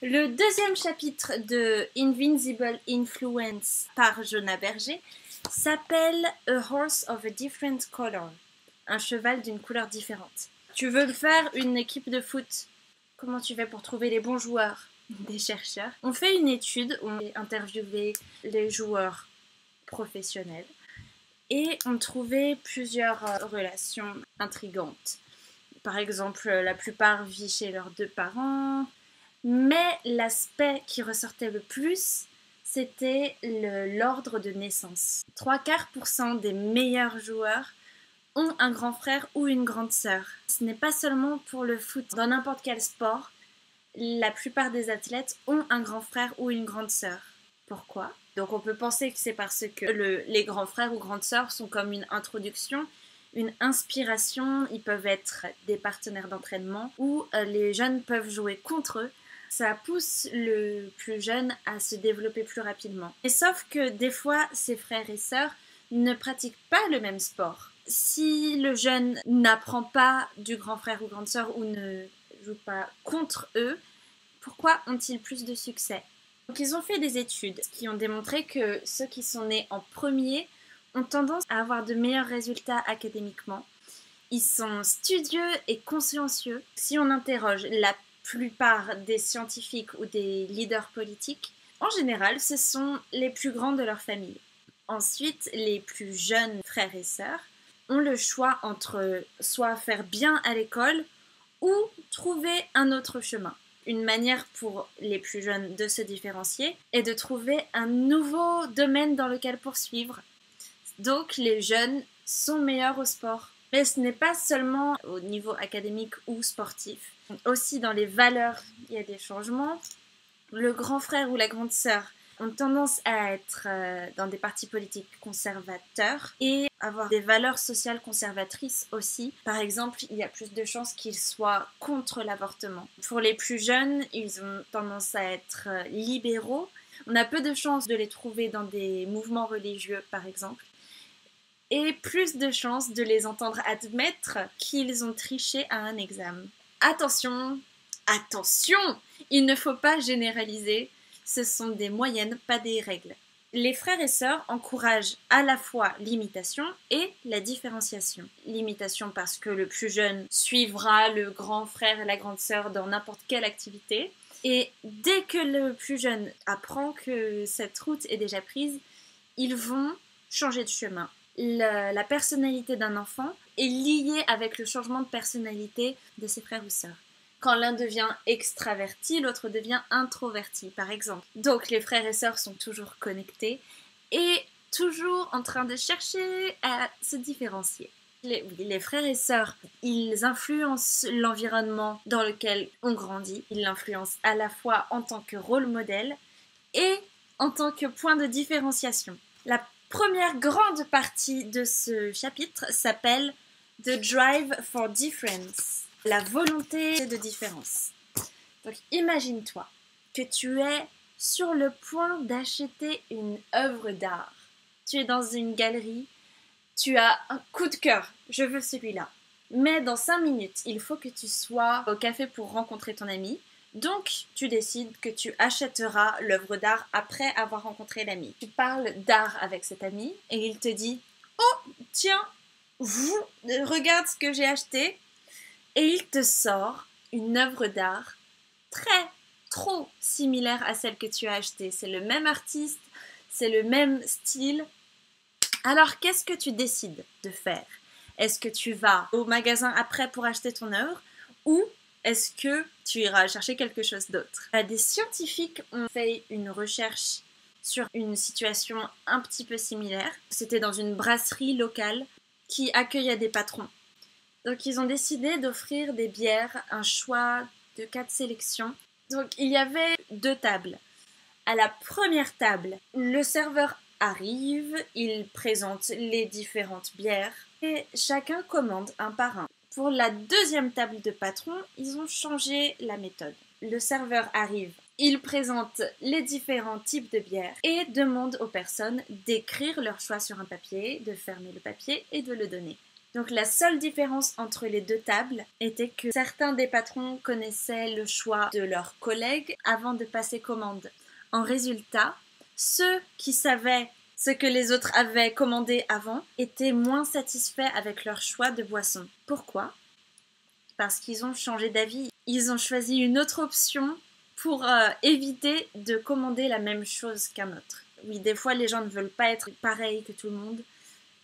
Le deuxième chapitre de Invincible Influence par Jonah Berger s'appelle A Horse of a Different Color, un cheval d'une couleur différente. Tu veux faire une équipe de foot? Comment tu fais pour trouver les bons joueurs? Des chercheurs ont fait une étude, ont interviewé les joueurs professionnels et ont trouvé plusieurs relations intrigantes. Par exemple, la plupart vivent chez leurs deux parents, mais l'aspect qui ressortait le plus, c'était l'ordre de naissance. 3/4% des meilleurs joueurs ont un grand frère ou une grande sœur. Ce n'est pas seulement pour le foot. Dans n'importe quel sport, la plupart des athlètes ont un grand frère ou une grande sœur. Pourquoi? Donc on peut penser que c'est parce que les grands frères ou grandes sœurs sont comme une introduction, une inspiration, ils peuvent être des partenaires d'entraînement ou les jeunes peuvent jouer contre eux. Ça pousse le plus jeune à se développer plus rapidement. Et sauf que des fois, ses frères et sœurs ne pratiquent pas le même sport. Si le jeune n'apprend pas du grand frère ou grande sœur ou ne joue pas contre eux, pourquoi ont-ils plus de succès? Donc ils ont fait des études qui ont démontré que ceux qui sont nés en premier ont tendance à avoir de meilleurs résultats académiquement. Ils sont studieux et consciencieux. Si on interroge la plupart des scientifiques ou des leaders politiques, en général, ce sont les plus grands de leur famille. Ensuite, les plus jeunes frères et sœurs ont le choix entre soit faire bien à l'école ou trouver un autre chemin. Une manière pour les plus jeunes de se différencier est de trouver un nouveau domaine dans lequel poursuivre. Donc les jeunes sont meilleurs au sport. Mais ce n'est pas seulement au niveau académique ou sportif. Aussi dans les valeurs, il y a des changements. Le grand frère ou la grande sœur ont tendance à être dans des partis politiques conservateurs et avoir des valeurs sociales conservatrices aussi. Par exemple, il y a plus de chances qu'ils soient contre l'avortement. Pour les plus jeunes, ils ont tendance à être libéraux. On a peu de chances de les trouver dans des mouvements religieux, par exemple. Et plus de chances de les entendre admettre qu'ils ont triché à un examen. Attention, attention, il ne faut pas généraliser, ce sont des moyennes, pas des règles. Les frères et sœurs encouragent à la fois l'imitation et la différenciation. L'imitation parce que le plus jeune suivra le grand frère et la grande sœur dans n'importe quelle activité. Et dès que le plus jeune apprend que cette route est déjà prise, ils vont changer de chemin. La personnalité d'un enfant est liée avec le changement de personnalité de ses frères ou sœurs. Quand l'un devient extraverti, l'autre devient introverti, par exemple. Donc les frères et sœurs sont toujours connectés et toujours en train de chercher à se différencier. Les frères et sœurs, ils influencent l'environnement dans lequel on grandit. Ils l'influencent à la fois en tant que rôle modèle et en tant que point de différenciation. La première grande partie de ce chapitre s'appelle The Drive for Difference, la volonté de différence. Donc imagine-toi que tu es sur le point d'acheter une œuvre d'art. Tu es dans une galerie, tu as un coup de cœur, je veux celui-là. Mais dans 5 minutes, il faut que tu sois au café pour rencontrer ton ami. Donc, tu décides que tu achèteras l'œuvre d'art après avoir rencontré l'ami. Tu parles d'art avec cet ami et il te dit « Oh, tiens, regarde ce que j'ai acheté » et il te sort une œuvre d'art trop similaire à celle que tu as achetée. C'est le même artiste, c'est le même style. Alors, qu'est-ce que tu décides de faire? Est-ce que tu vas au magasin après pour acheter ton œuvre ou est-ce que tu iras chercher quelque chose d'autre? Des scientifiques ont fait une recherche sur une situation un petit peu similaire. C'était dans une brasserie locale qui accueillait des patrons. Donc ils ont décidé d'offrir des bières, un choix de 4 sélections. Donc il y avait 2 tables. À la première table, le serveur arrive, il présente les différentes bières et chacun commande un par un. Pour la deuxième table de patrons, ils ont changé la méthode. Le serveur arrive, il présente les différents types de bières et demande aux personnes d'écrire leur choix sur un papier, de fermer le papier et de le donner. Donc la seule différence entre les deux tables était que certains des patrons connaissaient le choix de leurs collègues avant de passer commande. En résultat, ceux qui savaient ce que les autres avaient commandé avant étaient moins satisfaits avec leur choix de boisson. Pourquoi ? Parce qu'ils ont changé d'avis. Ils ont choisi une autre option pour éviter de commander la même chose qu'un autre. Oui, des fois, les gens ne veulent pas être pareils que tout le monde.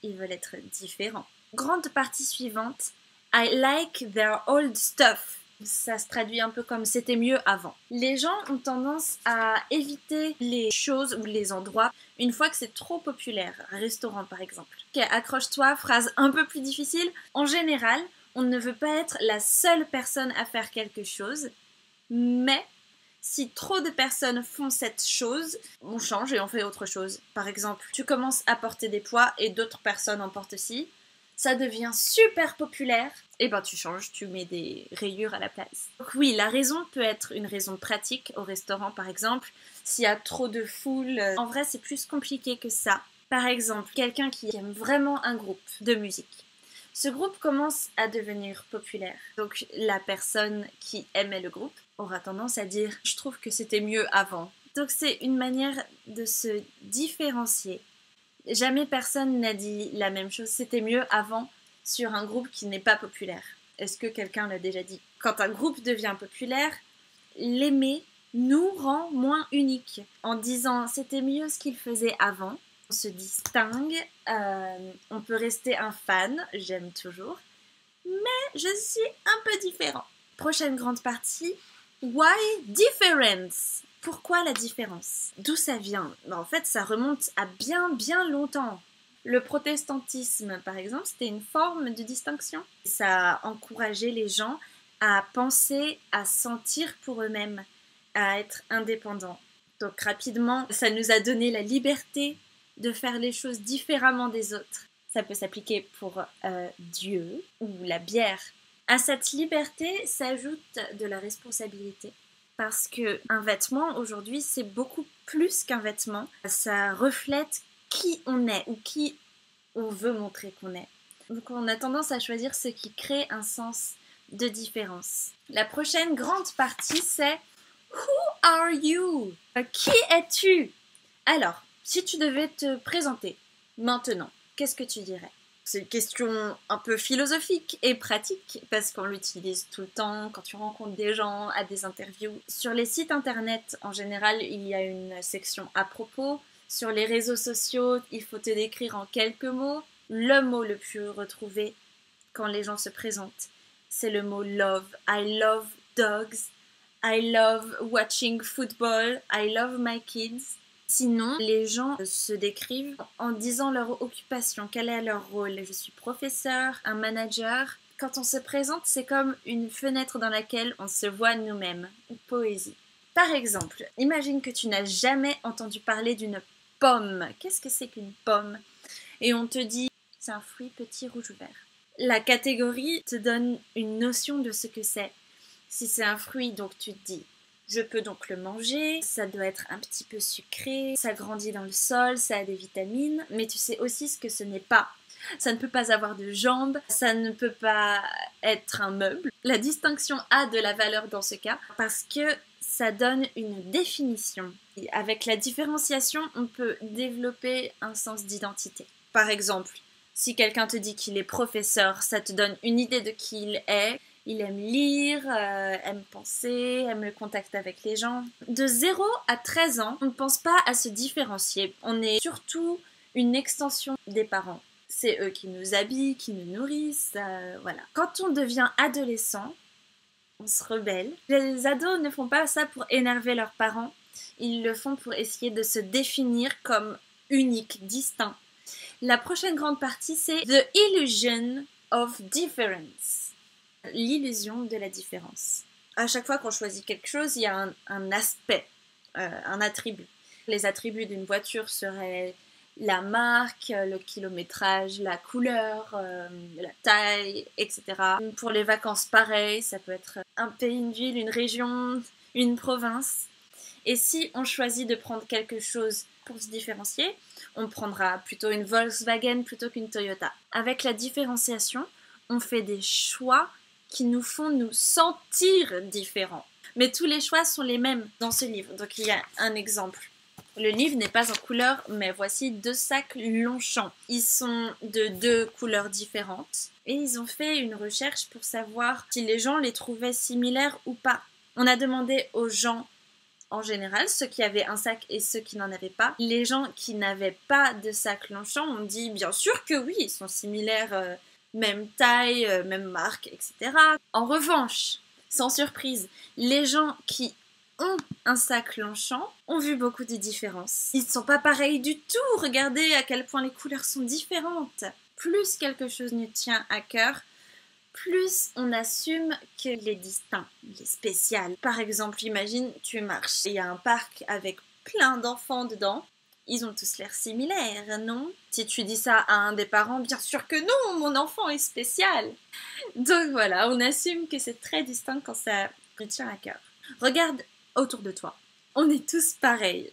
Ils veulent être différents. Grande partie suivante. I like their old stuff. Ça se traduit un peu comme c'était mieux avant. Les gens ont tendance à éviter les choses ou les endroits une fois que c'est trop populaire. Un restaurant par exemple. Ok, accroche-toi, phrase un peu plus difficile. En général, on ne veut pas être la seule personne à faire quelque chose, mais si trop de personnes font cette chose, on change et on fait autre chose. Par exemple, tu commences à porter des poids et d'autres personnes en portent aussi. Ça devient super populaire, et ben tu changes, tu mets des rayures à la place. Donc oui, la raison peut être une raison pratique, au restaurant par exemple, s'il y a trop de foule. En vrai, c'est plus compliqué que ça. Par exemple, quelqu'un qui aime vraiment un groupe de musique. Ce groupe commence à devenir populaire. Donc la personne qui aimait le groupe aura tendance à dire « je trouve que c'était mieux avant ». Donc c'est une manière de se différencier. Jamais personne n'a dit la même chose, c'était mieux avant sur un groupe qui n'est pas populaire. Est-ce que quelqu'un l'a déjà dit ? Quand un groupe devient populaire, l'aimer nous rend moins uniques. En disant c'était mieux ce qu'il faisait avant, on se distingue, on peut rester un fan, j'aime toujours, mais je suis un peu différent. Prochaine grande partie, why difference ? Pourquoi la différence ? D'où ça vient ? En fait, ça remonte à bien longtemps. Le protestantisme, par exemple, c'était une forme de distinction. Ça a encouragé les gens à penser, à sentir pour eux-mêmes, à être indépendants. Donc rapidement, ça nous a donné la liberté de faire les choses différemment des autres. Ça peut s'appliquer pour Dieu ou la bière. À cette liberté s'ajoute de la responsabilité. Parce qu'un vêtement, aujourd'hui, c'est beaucoup plus qu'un vêtement. Ça reflète qui on est ou qui on veut montrer qu'on est. Donc on a tendance à choisir ce qui crée un sens de différence. La prochaine grande partie, c'est « Who are you ?» Qui es-tu ? Alors, si tu devais te présenter maintenant, qu'est-ce que tu dirais ? C'est une question un peu philosophique et pratique parce qu'on l'utilise tout le temps quand tu rencontres des gens, à des interviews. Sur les sites internet, en général, il y a une section à propos. Sur les réseaux sociaux, il faut te décrire en quelques mots. Le mot le plus retrouvé quand les gens se présentent, c'est le mot love. I love dogs. I love watching football. I love my kids. Sinon, les gens se décrivent en disant leur occupation, quel est leur rôle. Je suis professeur, un manager. Quand on se présente, c'est comme une fenêtre dans laquelle on se voit nous-mêmes. Poésie. Par exemple, imagine que tu n'as jamais entendu parler d'une pomme. Qu'est-ce que c'est qu'une pomme ? Et on te dit, c'est un fruit petit rouge ou vert. La catégorie te donne une notion de ce que c'est. Si c'est un fruit, donc tu te dis, je peux donc le manger, ça doit être un petit peu sucré, ça grandit dans le sol, ça a des vitamines, mais tu sais aussi ce que ce n'est pas. Ça ne peut pas avoir de jambes, ça ne peut pas être un meuble. La distinction a de la valeur dans ce cas parce que ça donne une définition. Et avec la différenciation, on peut développer un sens d'identité. Par exemple, si quelqu'un te dit qu'il est professeur, ça te donne une idée de qui il est. Il aime lire, aime penser, aime le contact avec les gens. De 0 à 13 ans, on ne pense pas à se différencier. On est surtout une extension des parents. C'est eux qui nous habillent, qui nous nourrissent, voilà. Quand on devient adolescent, on se rebelle. Les ados ne font pas ça pour énerver leurs parents. Ils le font pour essayer de se définir comme unique, distinct. La prochaine grande partie, c'est The Illusion of Difference. L'illusion de la différence. À chaque fois qu'on choisit quelque chose, il y a un aspect, un attribut. Les attributs d'une voiture seraient la marque, le kilométrage, la couleur, la taille, etc. Pour les vacances, pareil, ça peut être un pays, une ville, une région, une province. Et si on choisit de prendre quelque chose pour se différencier, on prendra plutôt une Volkswagen plutôt qu'une Toyota. Avec la différenciation, on fait des choix qui nous font nous sentir différents. Mais tous les choix sont les mêmes dans ce livre. Donc il y a un exemple. Le livre n'est pas en couleur, mais voici 2 sacs Longchamp. Ils sont de 2 couleurs différentes. Et ils ont fait une recherche pour savoir si les gens les trouvaient similaires ou pas. On a demandé aux gens en général, ceux qui avaient un sac et ceux qui n'en avaient pas. Les gens qui n'avaient pas de sac Longchamp ont dit bien sûr que oui, ils sont similaires, même taille, même marque, etc. En revanche, sans surprise, les gens qui ont un sac Longchamp ont vu beaucoup de différences. Ils ne sont pas pareils du tout, regardez à quel point les couleurs sont différentes. Plus quelque chose nous tient à cœur, plus on assume qu'il est distinct, il est spécial. Par exemple, imagine, tu marches, il y a un parc avec plein d'enfants dedans, ils ont tous l'air similaires, non? Si tu dis ça à un des parents, bien sûr que non, mon enfant est spécial. Donc voilà, on assume que c'est très distinct quand ça tient à cœur. Regarde autour de toi, on est tous pareils.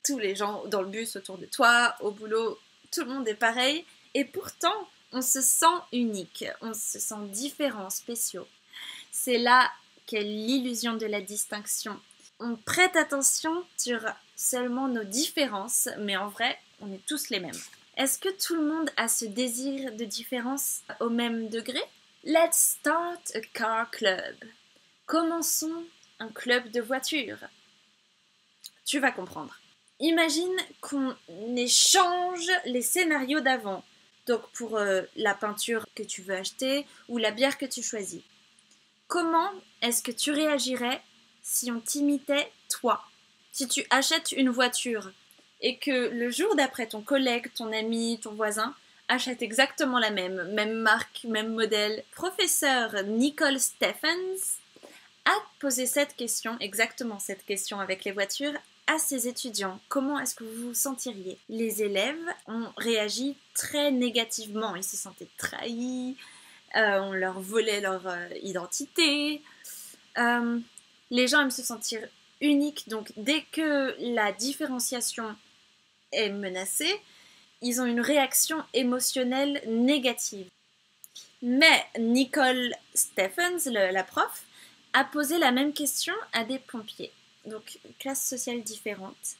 Tous les gens dans le bus autour de toi, au boulot, tout le monde est pareil. Et pourtant, on se sent unique, on se sent différents, spéciaux. C'est là qu'est l'illusion de la distinction. On prête attention sur seulement nos différences, mais en vrai, on est tous les mêmes. Est-ce que tout le monde a ce désir de différence au même degré? Let's start a car club. Commençons un club de voitures. Tu vas comprendre. Imagine qu'on échange les scénarios d'avant. Donc pour la peinture que tu veux acheter ou la bière que tu choisis. Comment est-ce que tu réagirais si on t'imitait toi? Si tu achètes une voiture et que le jour d'après ton collègue, ton ami, ton voisin achète exactement la même marque, même modèle. Professeur Nicole Stephens a posé exactement cette question avec les voitures, à ses étudiants. Comment est-ce que vous vous sentiriez? Les élèves ont réagi très négativement. Ils se sentaient trahis, on leur volait leur identité. Les gens aiment se sentir uniques, donc dès que la différenciation est menacée, ils ont une réaction émotionnelle négative. Mais Nicole Stephens, la prof, a posé la même question à des pompiers, donc classe sociale différente.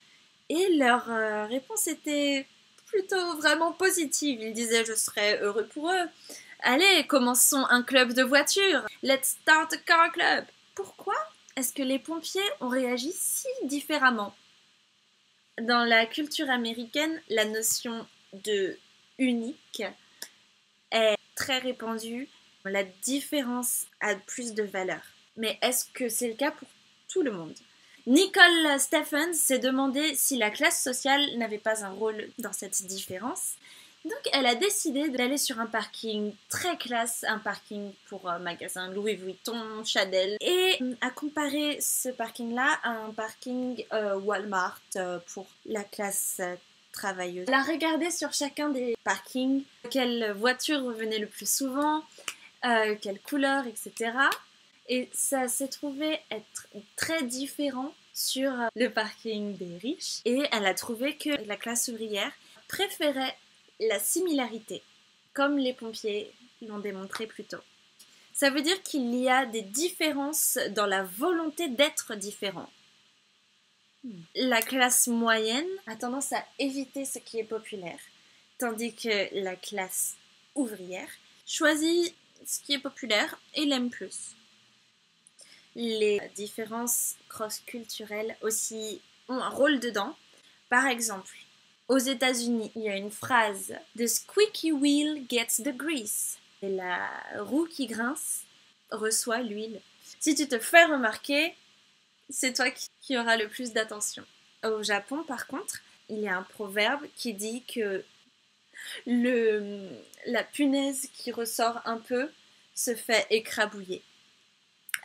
Et leur réponse était plutôt vraiment positive. Ils disaient « je serais heureux pour eux ». Allez, commençons un club de voitures. Let's start a car club. Pourquoi est-ce que les pompiers ont réagi si différemment? Dans la culture américaine, la notion de unique est très répandue. La différence a plus de valeur. Mais est-ce que c'est le cas pour tout le monde? Nicole Stephens s'est demandé si la classe sociale n'avait pas un rôle dans cette différence. Donc elle a décidé d'aller sur un parking très classe, un parking pour magasins Louis Vuitton, Chanel, et a comparé ce parking-là à un parking Walmart pour la classe travailleuse. Elle a regardé sur chacun des parkings quelle voiture revenait le plus souvent, quelle couleur, etc. Et ça s'est trouvé être très différent sur le parking des riches. Et elle a trouvé que la classe ouvrière préférait la similarité, comme les pompiers l'ont démontré plus tôt. Ça veut dire qu'il y a des différences dans la volonté d'être différent. La classe moyenne a tendance à éviter ce qui est populaire, tandis que la classe ouvrière choisit ce qui est populaire et l'aime plus. Les différences cross-culturelles aussi ont un rôle dedans. Par exemple, aux États-Unis, il y a une phrase « The squeaky wheel gets the grease ». Et la roue qui grince reçoit l'huile. Si tu te fais remarquer, c'est toi qui auras le plus d'attention. Au Japon, par contre, il y a un proverbe qui dit que la punaise qui ressort un peu se fait écrabouiller.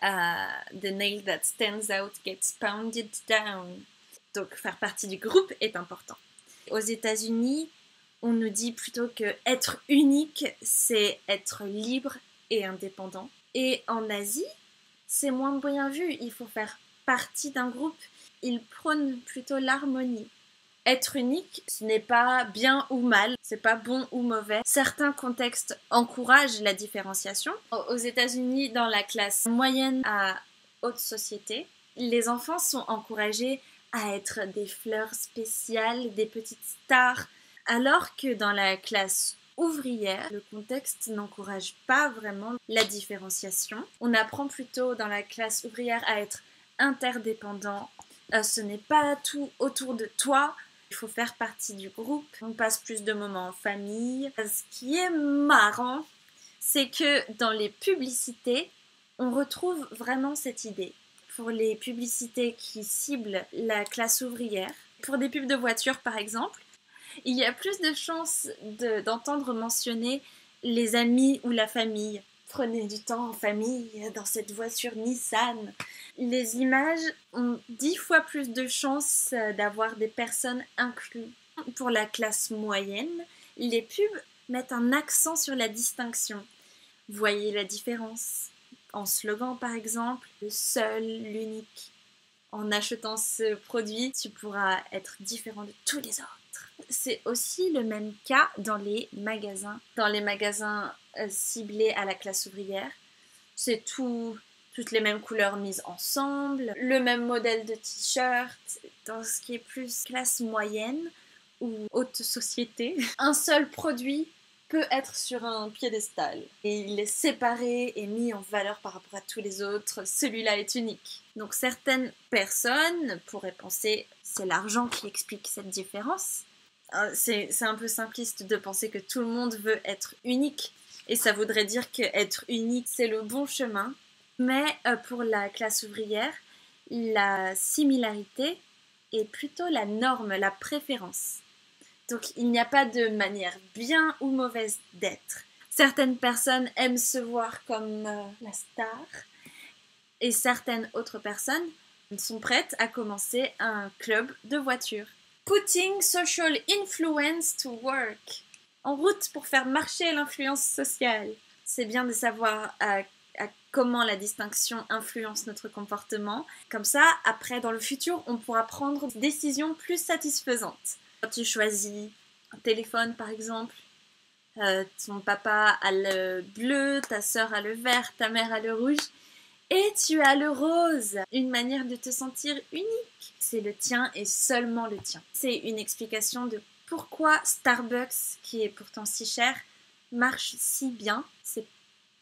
The nail that stands out gets pounded down. Donc faire partie du groupe est important. Aux États-Unis, on nous dit plutôt que être unique, c'est être libre et indépendant. Et en Asie, c'est moins bien vu. Il faut faire partie d'un groupe, il prône plutôt l'harmonie. Être unique, ce n'est pas bien ou mal, c'est pas bon ou mauvais. Certains contextes encouragent la différenciation. Aux États-Unis, dans la classe moyenne à haute société, les enfants sont encouragés à être des fleurs spéciales, des petites stars, alors que dans la classe ouvrière, le contexte n'encourage pas vraiment la différenciation. On apprend plutôt dans la classe ouvrière à être interdépendant. Ce n'est pas tout autour de toi. Il faut faire partie du groupe. On passe plus de moments en famille. Ce qui est marrant, c'est que dans les publicités, on retrouve vraiment cette idée. Pour les publicités qui ciblent la classe ouvrière, pour des pubs de voitures par exemple, il y a plus de chances d'entendre mentionner les amis ou la famille. Prenez du temps en famille dans cette voiture Nissan. Les images ont 10 fois plus de chances d'avoir des personnes incluses. Pour la classe moyenne, les pubs mettent un accent sur la distinction. Voyez la différence. En slogan par exemple, le seul, l'unique. En achetant ce produit, tu pourras être différent de tous les autres. C'est aussi le même cas dans les magasins. Dans les magasins ciblés à la classe ouvrière, c'est toutes les mêmes couleurs mises ensemble, le même modèle de t-shirt. Dans ce qui est plus classe moyenne ou haute société, un seul produit peut être sur un piédestal et il est séparé et mis en valeur par rapport à tous les autres. Celui-là est unique. Donc certaines personnes pourraient penser c'est l'argent qui explique cette différence. C'est un peu simpliste de penser que tout le monde veut être unique et ça voudrait dire qu'être unique c'est le bon chemin. Mais pour la classe ouvrière, la similarité est plutôt la norme, la préférence. Donc il n'y a pas de manière bien ou mauvaise d'être. Certaines personnes aiment se voir comme la star et certaines autres personnes sont prêtes à commencer un club de voitures. Putting social influence to work. En route pour faire marcher l'influence sociale. C'est bien de savoir à comment la distinction influence notre comportement. Comme ça, après, dans le futur, on pourra prendre des décisions plus satisfaisantes. Quand tu choisis un téléphone, par exemple, ton papa a le bleu, ta sœur a le vert, ta mère a le rouge, et tu as le rose. Une manière de te sentir unique. C'est le tien et seulement le tien. C'est une explication de pourquoi Starbucks, qui est pourtant si cher, marche si bien. C'est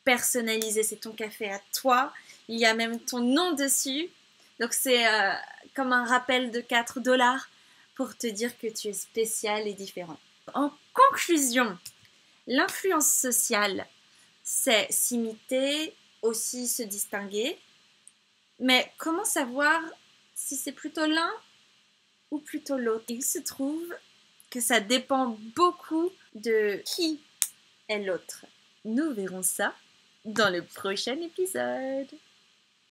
personnalisé, c'est ton café à toi. Il y a même ton nom dessus. Donc c'est comme un rappel de 4$ pour te dire que tu es spécial et différent. En conclusion, l'influence sociale, c'est s'imiter, aussi se distinguer. Mais comment savoir si c'est plutôt l'un ou plutôt l'autre? Il se trouve que ça dépend beaucoup de qui est l'autre. Nous verrons ça dans le prochain épisode.